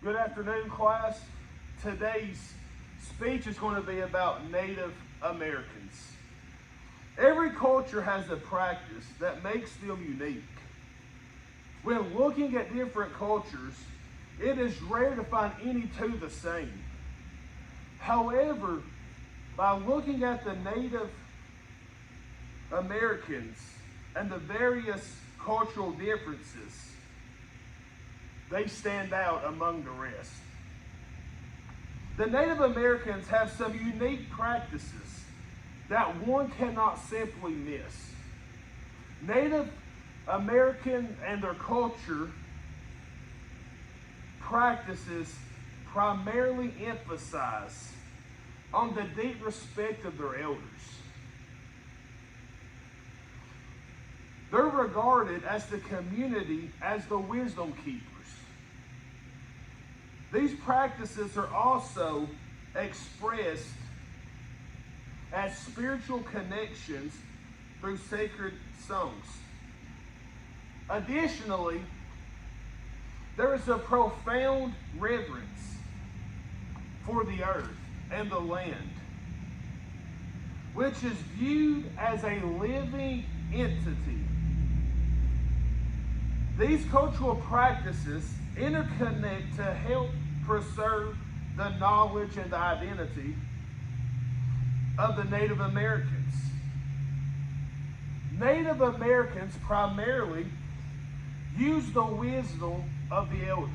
Good afternoon, class. Today's speech is going to be about Native Americans. Every culture has a practice that makes them unique. When looking at different cultures, it is rare to find any two the same. However, by looking at the Native Americans and the various cultural differences, they stand out among the rest. The Native Americans have some unique practices that one cannot simply miss. Native American and their culture practices primarily emphasize on the deep respect of their elders. They're regarded as the community as the wisdom keepers. These practices are also expressed as spiritual connections through sacred songs. Additionally, there is a profound reverence for the earth and the land, which is viewed as a living entity. These cultural practices interconnect to help preserve the knowledge and the identity of the Native Americans. Native Americans primarily use the wisdom of the elders.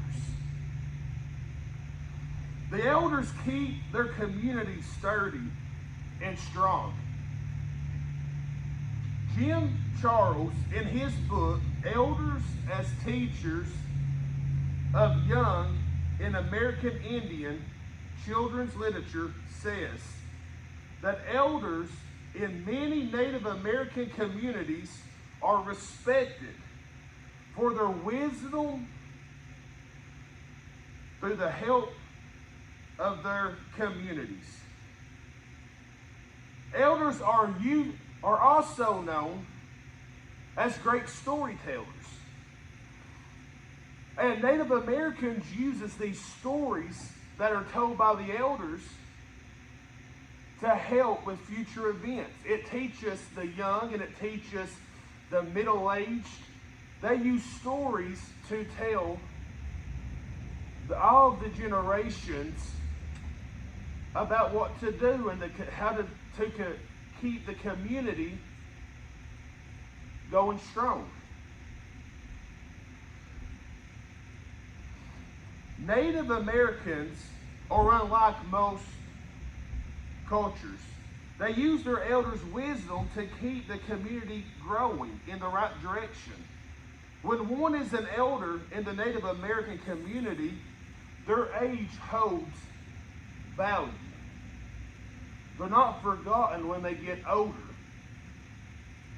The elders keep their community sturdy and strong. Jim Charles, in his book, Elders as Teachers of Young in American Indian Children's Literature, says that elders in many Native American communities are respected for their wisdom through the help of their communities. Elders are also known as great storytellers. And Native Americans uses these stories that are told by the elders to help with future events. It teaches the young and it teaches the middle-aged. They use stories to tell all of the generations about what to do and how to keep the community going strong. Native Americans are unlike most cultures. They use their elders' wisdom to keep the community growing in the right direction. When one is an elder in the Native American community, their age holds value. They're not forgotten when they get older.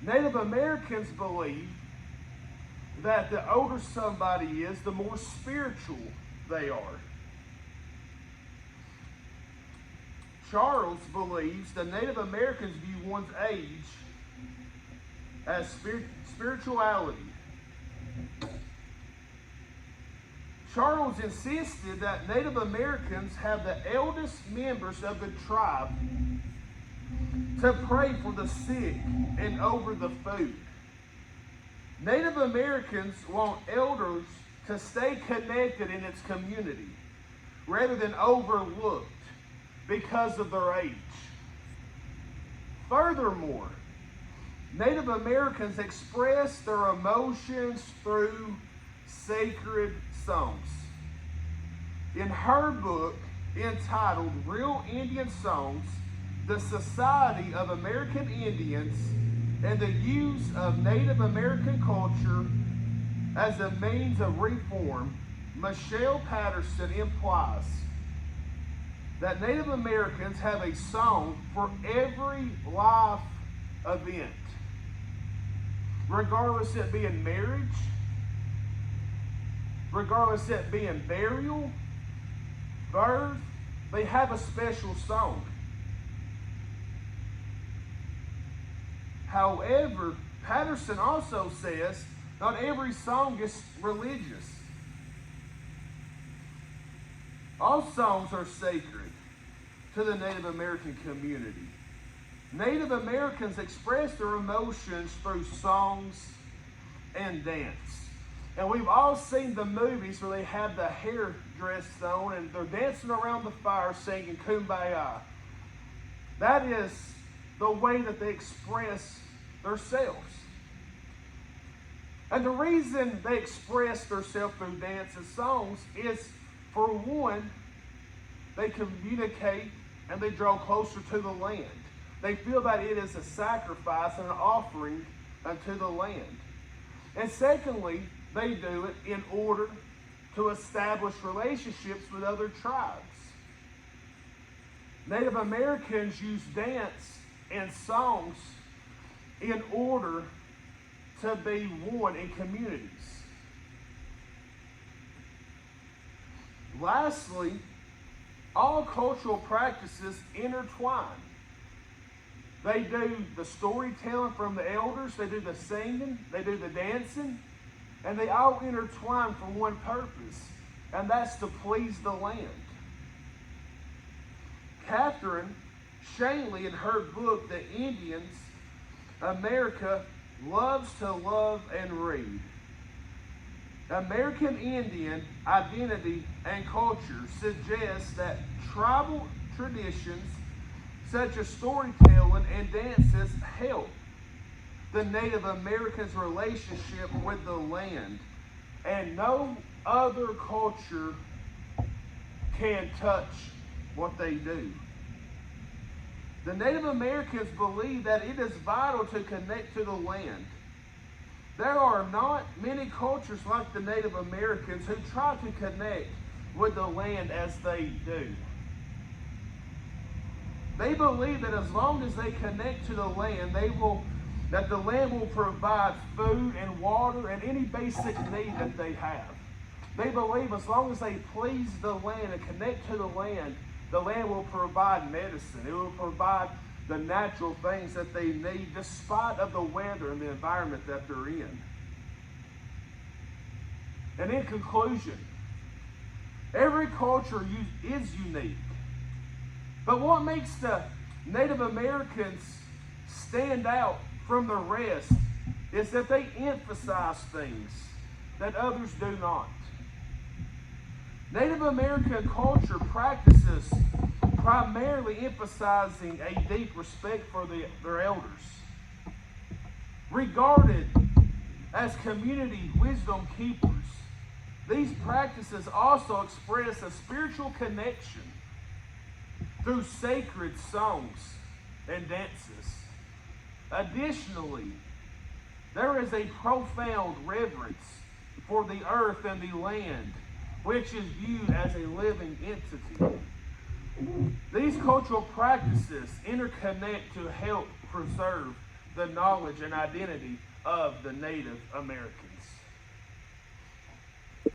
Native Americans believe that the older somebody is, the more spiritual they are. Charles believes the Native Americans view one's age as spirituality. Charles insisted that Native Americans have the eldest members of the tribe to pray for the sick and over the food. Native Americans want elders to stay connected in its community rather than overlooked because of their age. Furthermore, Native Americans express their emotions through sacred songs. In her book entitled Real Indian Songs, the Society of American Indians and the Use of Native American Culture as a Means of Reform, Michelle Patterson implies that Native Americans have a song for every life event, regardless it being marriage, regardless it being burial, birth, they have a special song. However, Patterson also says not every song is religious. All songs are sacred to the Native American community. Native Americans express their emotions through songs and dance. And we've all seen the movies where they have the hair dressed on and they're dancing around the fire singing Kumbaya. That is the way that they express themselves. And the reason they express themselves through dance and songs is, for one, they communicate and they draw closer to the land. They feel that it is a sacrifice and an offering unto the land. And secondly, they do it in order to establish relationships with other tribes. Native Americans use dance and songs in order to be one in communities. Lastly, all cultural practices intertwine. They do the storytelling from the elders, they do the singing, they do the dancing, and they all intertwine for one purpose, and that's to please the land. Catherine Shanley, in her book, The Indians, America Loves to Love and Read. American Indian identity and culture suggests that tribal traditions such as storytelling and dances help the Native Americans' relationship with the land, and no other culture can touch what they do. The Native Americans believe that it is vital to connect to the land. There are not many cultures like the Native Americans who try to connect with the land as they do. They believe that as long as they connect to the land, that the land will provide food and water and any basic need that they have. They believe as long as they please the land and connect to the land will provide medicine. It will provide the natural things that they need despite of the weather and the environment that they're in. And in conclusion, every culture is unique. But what makes the Native Americans stand out from the rest is that they emphasize things that others do not. Native American culture practices primarily emphasizing a deep respect for their elders. Regarded as community wisdom keepers, these practices also express a spiritual connection through sacred songs and dances. Additionally, there is a profound reverence for the earth and the land, which is viewed as a living entity. These cultural practices interconnect to help preserve the knowledge and identity of the Native Americans.